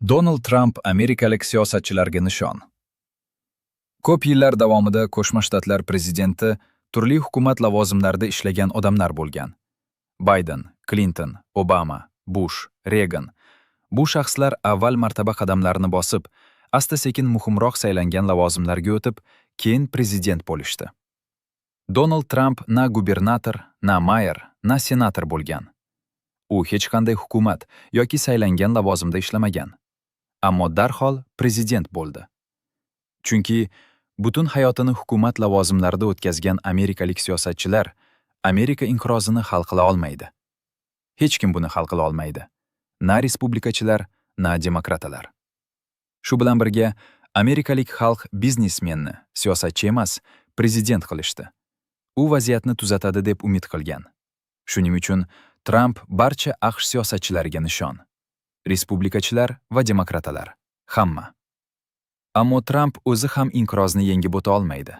Donald Trump amerikalik siyosatchilarga nishon. Ko'p yillar davomida Qo'shma Shtatlar prezidenti turli hukumat lavozimlarida ishlagan odamlar bo'lgan. Biden, Clinton, Obama, Bush, Reagan. Bu shaxslar avval martaba qadamlarini bosib, asta-sekin muhimroq saylangan lavozimlarga o'tib, keyin prezident bo'lishdi. Donald Trump na gubernator, na mayor, na senator bo'lgan. U hech qanday hukumat yoki saylangan lavozimda ishlamagan. Ammo darhol prezident bo'ldi. Chunki butun hayotini hukumat lavozimlarida o'tkazgan amerikalik siyosatchilar Amerika inqirozini hal qila olmaydi. Hech kim buni hal qila olmaydi. Na respublikachilar, na demokratlar. Shu bilan birga amerikalik xalq biznesmenni siyosatchi emas, prezident qilishdi. U vaziyatni tuzatadi deb umid qilgan. Shuning uchun Trump barcha AQSh siyosatchilariga nishon. Respublikachilar va demokratlar, hamma. Ammo Trump o'zi ham inqirozni yengib o'ta olmaydi.